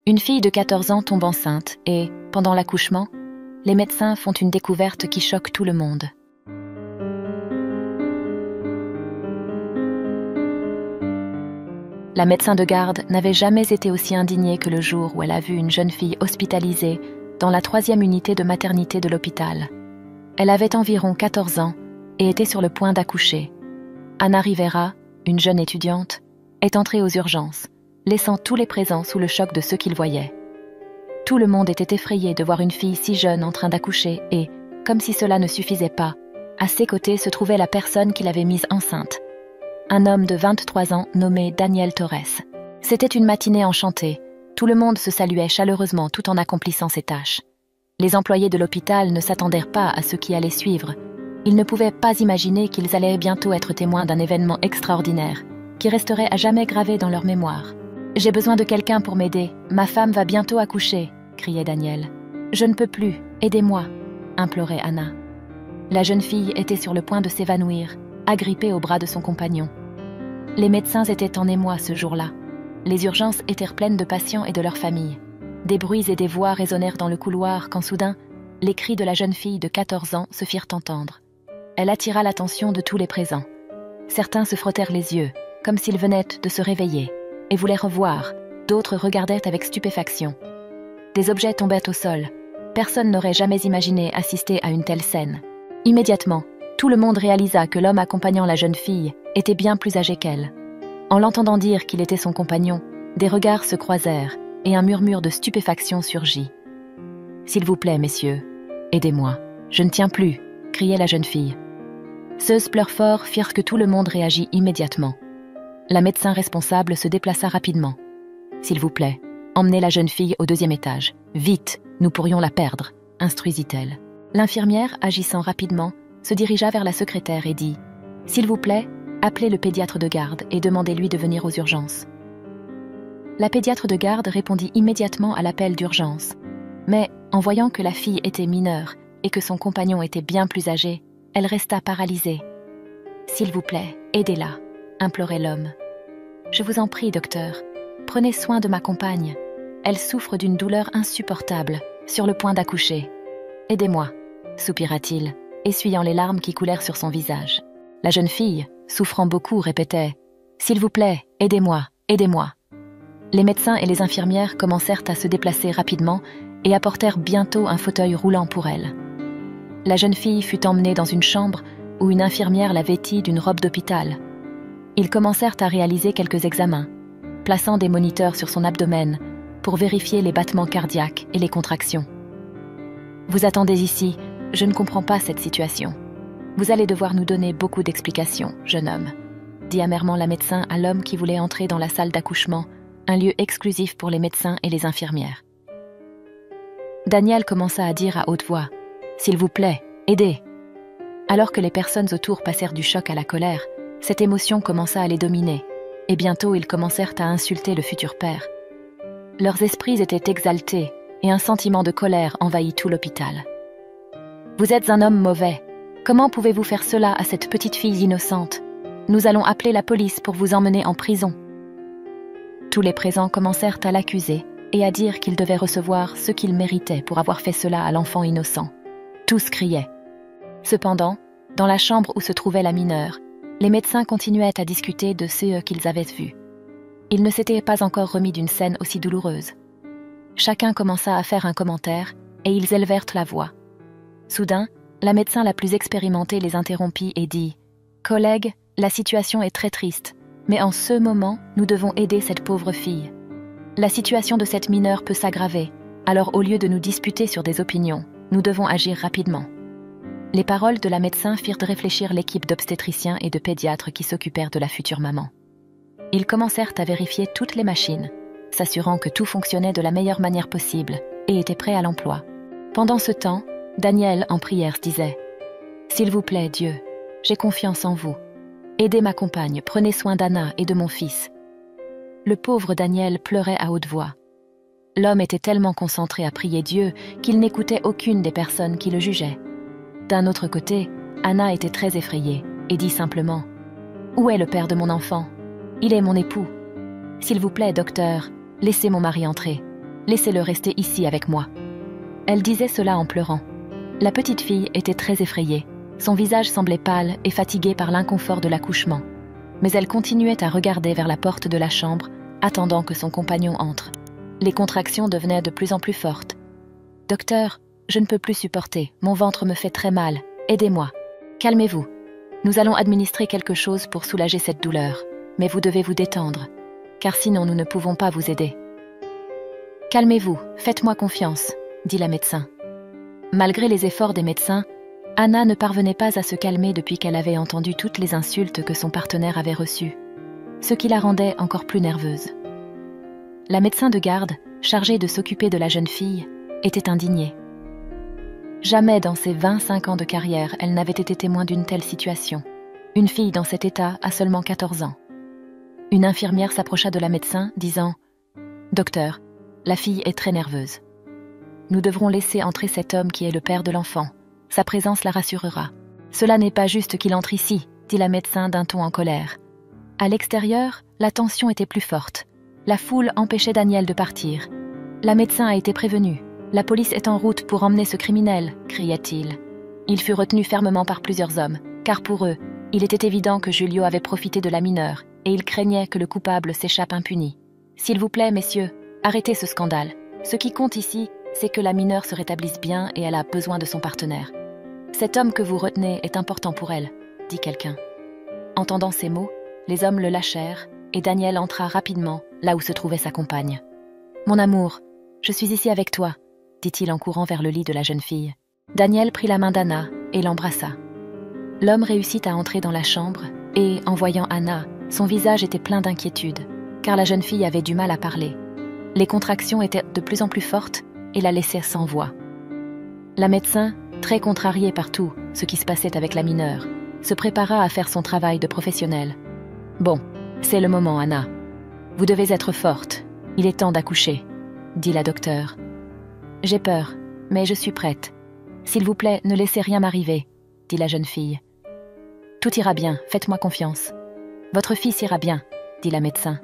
Une fille de 14 ans tombe enceinte et, pendant l'accouchement, les médecins font une découverte qui choque tout le monde. La médecin de garde n'avait jamais été aussi indignée que le jour où elle a vu une jeune fille hospitalisée dans la 3e unité de maternité de l'hôpital. Elle avait environ 14 ans et était sur le point d'accoucher. Anna Rivera, une jeune étudiante, est entrée aux urgences, laissant tous les présents sous le choc de ce qu'ils voyaient. Tout le monde était effrayé de voir une fille si jeune en train d'accoucher et, comme si cela ne suffisait pas, à ses côtés se trouvait la personne qui l'avait mise enceinte, un homme de 23 ans nommé Daniel Torres. C'était une matinée enchantée. Tout le monde se saluait chaleureusement tout en accomplissant ses tâches. Les employés de l'hôpital ne s'attendaient pas à ce qui allait suivre. Ils ne pouvaient pas imaginer qu'ils allaient bientôt être témoins d'un événement extraordinaire qui resterait à jamais gravé dans leur mémoire. « J'ai besoin de quelqu'un pour m'aider. Ma femme va bientôt accoucher », criait Daniel. « Je ne peux plus. Aidez-moi », implorait Anna. La jeune fille était sur le point de s'évanouir, agrippée au bras de son compagnon. Les médecins étaient en émoi ce jour-là. Les urgences étaient pleines de patients et de leurs familles. Des bruits et des voix résonnèrent dans le couloir quand soudain, les cris de la jeune fille de 14 ans se firent entendre. Elle attira l'attention de tous les présents. Certains se frottèrent les yeux, comme s'ils venaient de se réveiller, et voulaient revoir. D'autres regardaient avec stupéfaction. Des objets tombaient au sol. Personne n'aurait jamais imaginé assister à une telle scène. Immédiatement, tout le monde réalisa que l'homme accompagnant la jeune fille était bien plus âgé qu'elle. En l'entendant dire qu'il était son compagnon, des regards se croisèrent et un murmure de stupéfaction surgit. « S'il vous plaît, messieurs, aidez-moi. Je ne tiens plus », criait la jeune fille. Ces pleurs forts firent que tout le monde réagit immédiatement. La médecin responsable se déplaça rapidement. « S'il vous plaît, emmenez la jeune fille au 2e étage. Vite, nous pourrions la perdre », instruisit-elle. L'infirmière, agissant rapidement, se dirigea vers la secrétaire et dit « S'il vous plaît, appelez le pédiatre de garde et demandez-lui de venir aux urgences. » La pédiatre de garde répondit immédiatement à l'appel d'urgence. Mais, en voyant que la fille était mineure et que son compagnon était bien plus âgé, elle resta paralysée. « S'il vous plaît, aidez-la », implorait l'homme. « Je vous en prie, docteur, prenez soin de ma compagne. Elle souffre d'une douleur insupportable, sur le point d'accoucher. Aidez-moi », soupira-t-il, essuyant les larmes qui coulèrent sur son visage. La jeune fille, souffrant beaucoup, répétait « S'il vous plaît, aidez-moi, aidez-moi ». Les médecins et les infirmières commencèrent à se déplacer rapidement et apportèrent bientôt un fauteuil roulant pour elle. La jeune fille fut emmenée dans une chambre où une infirmière la vêtit d'une robe d'hôpital. Ils commencèrent à réaliser quelques examens, plaçant des moniteurs sur son abdomen pour vérifier les battements cardiaques et les contractions. « Vous attendez ici, je ne comprends pas cette situation. Vous allez devoir nous donner beaucoup d'explications, jeune homme », dit amèrement la médecin à l'homme qui voulait entrer dans la salle d'accouchement, un lieu exclusif pour les médecins et les infirmières. Daniel commença à dire à haute voix « S'il vous plaît, aidez !» Alors que les personnes autour passèrent du choc à la colère, cette émotion commença à les dominer, et bientôt ils commencèrent à insulter le futur père. Leurs esprits étaient exaltés, et un sentiment de colère envahit tout l'hôpital. « Vous êtes un homme mauvais. Comment pouvez-vous faire cela à cette petite fille innocente? Nous allons appeler la police pour vous emmener en prison. » Tous les présents commencèrent à l'accuser et à dire qu'il devait recevoir ce qu'il méritait pour avoir fait cela à l'enfant innocent. Tous criaient. Cependant, dans la chambre où se trouvait la mineure, les médecins continuaient à discuter de ce qu'ils avaient vu. Ils ne s'étaient pas encore remis d'une scène aussi douloureuse. Chacun commença à faire un commentaire et ils élevèrent la voix. Soudain, la médecin la plus expérimentée les interrompit et dit « Collègues, la situation est très triste. Mais en ce moment, nous devons aider cette pauvre fille. La situation de cette mineure peut s'aggraver, alors au lieu de nous disputer sur des opinions, nous devons agir rapidement. » Les paroles de la médecin firent réfléchir l'équipe d'obstétriciens et de pédiatres qui s'occupèrent de la future maman. Ils commencèrent à vérifier toutes les machines, s'assurant que tout fonctionnait de la meilleure manière possible et était prêt à l'emploi. Pendant ce temps, Daniel, en prière, disait « S'il vous plaît, Dieu, j'ai confiance en vous. Aidez ma compagne, prenez soin d'Anna et de mon fils. » Le pauvre Daniel pleurait à haute voix. L'homme était tellement concentré à prier Dieu qu'il n'écoutait aucune des personnes qui le jugeaient. D'un autre côté, Anna était très effrayée et dit simplement « Où est le père de mon enfant? Il est mon époux. S'il vous plaît, docteur, laissez mon mari entrer. Laissez-le rester ici avec moi. » Elle disait cela en pleurant. La petite fille était très effrayée. Son visage semblait pâle et fatigué par l'inconfort de l'accouchement. Mais elle continuait à regarder vers la porte de la chambre, attendant que son compagnon entre. Les contractions devenaient de plus en plus fortes. « Docteur, je ne peux plus supporter. Mon ventre me fait très mal. Aidez-moi. »« Calmez-vous. Nous allons administrer quelque chose pour soulager cette douleur. Mais vous devez vous détendre, car sinon nous ne pouvons pas vous aider. »« Calmez-vous, faites-moi confiance, » dit la médecin. Malgré les efforts des médecins, Anna ne parvenait pas à se calmer depuis qu'elle avait entendu toutes les insultes que son partenaire avait reçues, ce qui la rendait encore plus nerveuse. La médecin de garde, chargée de s'occuper de la jeune fille, était indignée. Jamais dans ses 25 ans de carrière, elle n'avait été témoin d'une telle situation. Une fille dans cet état a seulement 14 ans. Une infirmière s'approcha de la médecin, disant « Docteur, la fille est très nerveuse. Nous devrons laisser entrer cet homme qui est le père de l'enfant. Sa présence la rassurera. »« Cela n'est pas juste qu'il entre ici, » dit la médecin d'un ton en colère. À l'extérieur, la tension était plus forte. La foule empêchait Daniel de partir. La médecin a été prévenue. « La police est en route pour emmener ce criminel » criait-il. Il fut retenu fermement par plusieurs hommes, car pour eux, il était évident que Julio avait profité de la mineure et ils craignaient que le coupable s'échappe impuni. « S'il vous plaît, messieurs, arrêtez ce scandale. Ce qui compte ici, c'est que la mineure se rétablisse bien et elle a besoin de son partenaire. »« Cet homme que vous retenez est important pour elle, » dit quelqu'un. Entendant ces mots, les hommes le lâchèrent et Daniel entra rapidement là où se trouvait sa compagne. « Mon amour, je suis ici avec toi, » dit-il en courant vers le lit de la jeune fille. Daniel prit la main d'Anna et l'embrassa. L'homme réussit à entrer dans la chambre et, en voyant Anna, son visage était plein d'inquiétude, car la jeune fille avait du mal à parler. Les contractions étaient de plus en plus fortes et la laissaient sans voix. La médecin, très contrariée par tout ce qui se passait avec la mineure, se prépara à faire son travail de professionnelle. « Bon, c'est le moment, Anna. Vous devez être forte. Il est temps d'accoucher, » dit la docteure. « J'ai peur, mais je suis prête. S'il vous plaît, ne laissez rien m'arriver, » dit la jeune fille. « Tout ira bien, faites-moi confiance. Votre fils ira bien, » dit la médecin.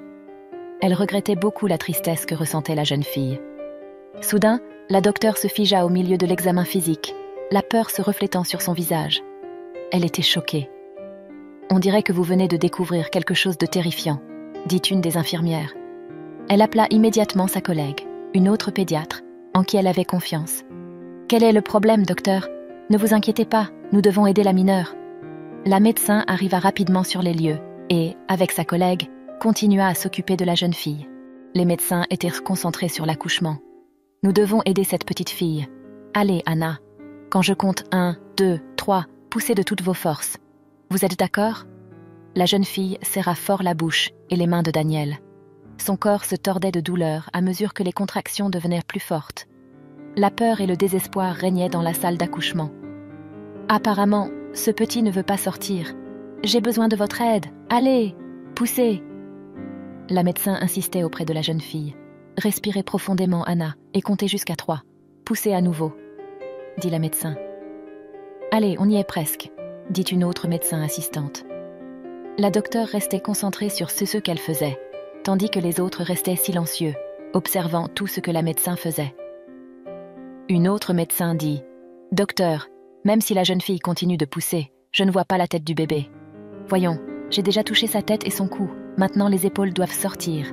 Elle regrettait beaucoup la tristesse que ressentait la jeune fille. Soudain, la docteure se figea au milieu de l'examen physique, la peur se reflétant sur son visage. Elle était choquée. « On dirait que vous venez de découvrir quelque chose de terrifiant, » dit une des infirmières. Elle appela immédiatement sa collègue, une autre pédiatre, en qui elle avait confiance. « Quel est le problème, docteur ? Ne vous inquiétez pas, nous devons aider la mineure. » La médecin arriva rapidement sur les lieux et, avec sa collègue, continua à s'occuper de la jeune fille. Les médecins étaient concentrés sur l'accouchement. « Nous devons aider cette petite fille. Allez, Anna. Quand je compte 1, 2, 3, poussez de toutes vos forces. Vous êtes d'accord ?» La jeune fille serra fort la bouche et les mains de Daniel. Son corps se tordait de douleur à mesure que les contractions devenaient plus fortes. La peur et le désespoir régnaient dans la salle d'accouchement. « Apparemment, ce petit ne veut pas sortir. J'ai besoin de votre aide. Allez, poussez !» La médecin insistait auprès de la jeune fille. « Respirez profondément, Anna, et comptez jusqu'à 3. Poussez à nouveau, » dit la médecin. « Allez, on y est presque, » dit une autre médecin assistante. La docteure restait concentrée sur ce qu'elle faisait, tandis que les autres restaient silencieux, observant tout ce que la médecin faisait. Une autre médecin dit « Docteur, même si la jeune fille continue de pousser, je ne vois pas la tête du bébé. Voyons, j'ai déjà touché sa tête et son cou. Maintenant, les épaules doivent sortir.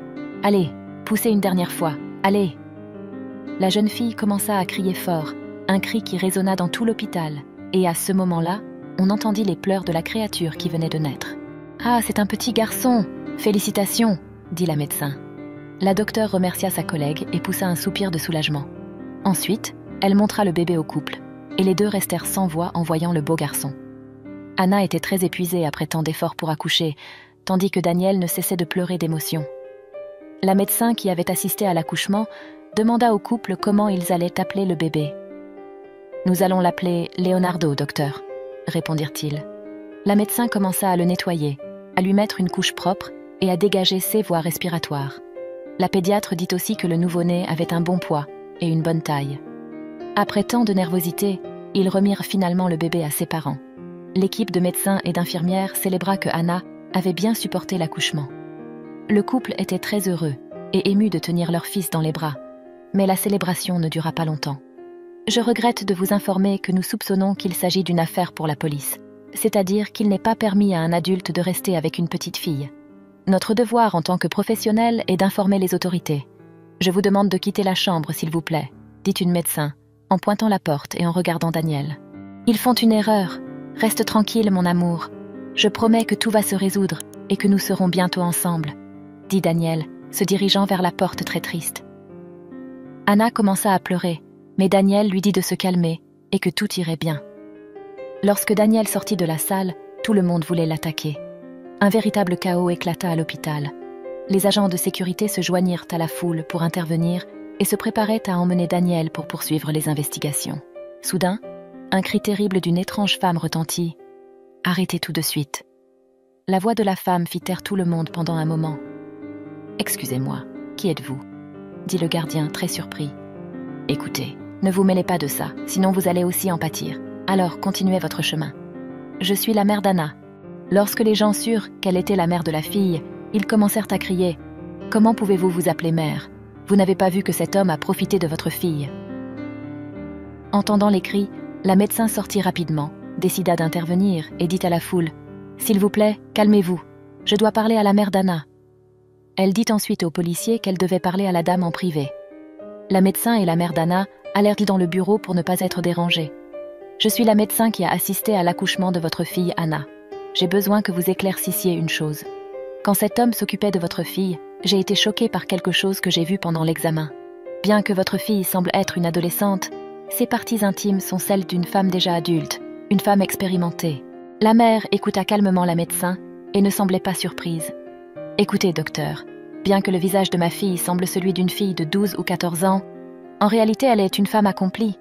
Allez, poussez une dernière fois. Allez !» La jeune fille commença à crier fort, un cri qui résonna dans tout l'hôpital. Et à ce moment-là, on entendit les pleurs de la créature qui venait de naître. « Ah, c'est un petit garçon ! Félicitations !» dit la médecin. La docteure remercia sa collègue et poussa un soupir de soulagement. Ensuite, elle montra le bébé au couple, et les deux restèrent sans voix en voyant le beau garçon. Anna était très épuisée après tant d'efforts pour accoucher, tandis que Daniel ne cessait de pleurer d'émotion. La médecin qui avait assisté à l'accouchement demanda au couple comment ils allaient appeler le bébé. « Nous allons l'appeler Leonardo, docteur, » répondirent-ils. La médecin commença à le nettoyer, à lui mettre une couche propre et à dégager ses voies respiratoires. La pédiatre dit aussi que le nouveau-né avait un bon poids et une bonne taille. Après tant de nervosité, ils remirent finalement le bébé à ses parents. L'équipe de médecins et d'infirmières célébra que Anna avait bien supporté l'accouchement. Le couple était très heureux et ému de tenir leur fils dans les bras, mais la célébration ne dura pas longtemps. Je regrette de vous informer que nous soupçonnons qu'il s'agit d'une affaire pour la police, c'est-à-dire qu'il n'est pas permis à un adulte de rester avec une petite fille. Notre devoir en tant que professionnel est d'informer les autorités. Je vous demande de quitter la chambre, s'il vous plaît, dit une médecin, en pointant la porte et en regardant Daniel. Ils font une erreur. Reste tranquille, mon amour. Je promets que tout va se résoudre et que nous serons bientôt ensemble, dit Daniel, se dirigeant vers la porte très triste. Anna commença à pleurer, mais Daniel lui dit de se calmer et que tout irait bien. Lorsque Daniel sortit de la salle, tout le monde voulait l'attaquer. Un véritable chaos éclata à l'hôpital. Les agents de sécurité se joignirent à la foule pour intervenir et se préparaient à emmener Daniel pour poursuivre les investigations. Soudain, un cri terrible d'une étrange femme retentit. « Arrêtez tout de suite !» La voix de la femme fit taire tout le monde pendant un moment. « Excusez-moi, qui êtes-vous » dit le gardien, très surpris. « Écoutez, ne vous mêlez pas de ça, sinon vous allez aussi en pâtir. Alors, continuez votre chemin. Je suis la mère d'Anna. » Lorsque les gens surent qu'elle était la mère de la fille, ils commencèrent à crier « Comment pouvez-vous vous appeler mère ? Vous n'avez pas vu que cet homme a profité de votre fille ?» Entendant les cris, la médecin sortit rapidement, décida d'intervenir et dit à la foule « S'il vous plaît, calmez-vous. Je dois parler à la mère d'Anna. » Elle dit ensuite aux policiers qu'elle devait parler à la dame en privé. La médecin et la mère d'Anna allèrent dans le bureau pour ne pas être dérangées. « Je suis la médecin qui a assisté à l'accouchement de votre fille Anna. J'ai besoin que vous éclaircissiez une chose. Quand cet homme s'occupait de votre fille, j'ai été choquée par quelque chose que j'ai vu pendant l'examen. Bien que votre fille semble être une adolescente, ses parties intimes sont celles d'une femme déjà adulte, une femme expérimentée. » La mère écouta calmement la médecin et ne semblait pas surprise. « Écoutez, docteur, bien que le visage de ma fille semble celui d'une fille de 12 ou 14 ans, en réalité elle est une femme accomplie. »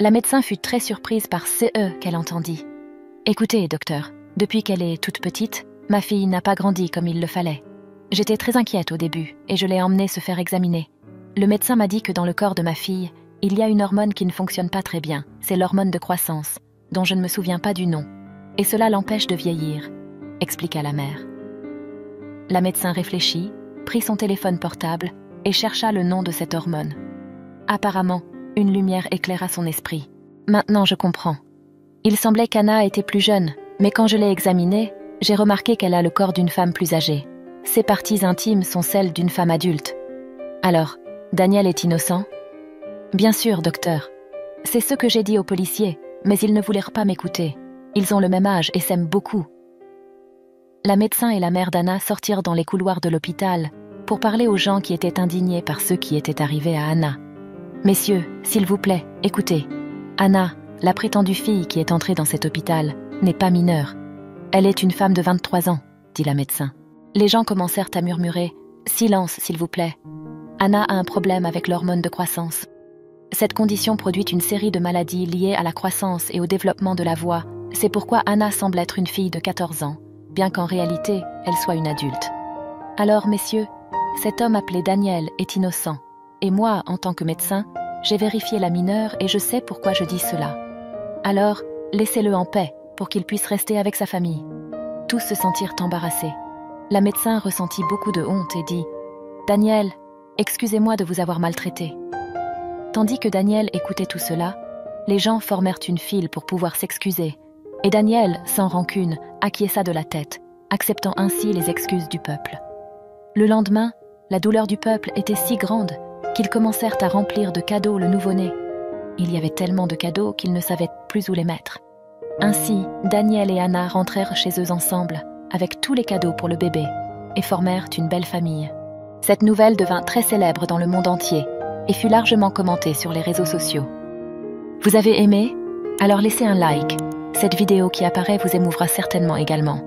La médecin fut très surprise par ce « qu'elle entendit. « Écoutez, docteur, depuis qu'elle est toute petite, ma fille n'a pas grandi comme il le fallait. J'étais très inquiète au début et je l'ai emmenée se faire examiner. Le médecin m'a dit que dans le corps de ma fille, il y a une hormone qui ne fonctionne pas très bien, c'est l'hormone de croissance, dont je ne me souviens pas du nom. Et cela l'empêche de vieillir, » expliqua la mère. La médecin réfléchit, prit son téléphone portable et chercha le nom de cette hormone. Apparemment, une lumière éclaira son esprit. Maintenant je comprends. Il semblait qu'Anna était plus jeune, mais quand je l'ai examinée, j'ai remarqué qu'elle a le corps d'une femme plus âgée. Ses parties intimes sont celles d'une femme adulte. Alors, Daniel est innocent ? Bien sûr, docteur. C'est ce que j'ai dit aux policiers, mais ils ne voulurent pas m'écouter. Ils ont le même âge et s'aiment beaucoup. La médecin et la mère d'Anna sortirent dans les couloirs de l'hôpital pour parler aux gens qui étaient indignés par ce qui était arrivé à Anna. « Messieurs, s'il vous plaît, écoutez. Anna, la prétendue fille qui est entrée dans cet hôpital, n'est pas mineure. Elle est une femme de 23 ans, dit la médecin. Les gens commencèrent à murmurer « Silence, s'il vous plaît. Anna a un problème avec l'hormone de croissance. Cette condition produit une série de maladies liées à la croissance et au développement de la voix. C'est pourquoi Anna semble être une fille de 14 ans, bien qu'en réalité, elle soit une adulte. Alors, messieurs, cet homme appelé Daniel est innocent. Et moi, en tant que médecin, j'ai vérifié la mineure et je sais pourquoi je dis cela. Alors, laissez-le en paix pour qu'il puisse rester avec sa famille. » Tous se sentirent embarrassés. La médecin ressentit beaucoup de honte et dit « Daniel, excusez-moi de vous avoir maltraité. » Tandis que Daniel écoutait tout cela, les gens formèrent une file pour pouvoir s'excuser. Et Daniel, sans rancune, acquiesça de la tête, acceptant ainsi les excuses du peuple. Le lendemain, la douleur du peuple était si grande qu'ils commencèrent à remplir de cadeaux le nouveau-né. Il y avait tellement de cadeaux qu'ils ne savaient plus où les mettre. Ainsi, Daniel et Anna rentrèrent chez eux ensemble, avec tous les cadeaux pour le bébé, et formèrent une belle famille. Cette nouvelle devint très célèbre dans le monde entier et fut largement commentée sur les réseaux sociaux. Vous avez aimé ? Alors laissez un like. Cette vidéo qui apparaît vous émouvra certainement également.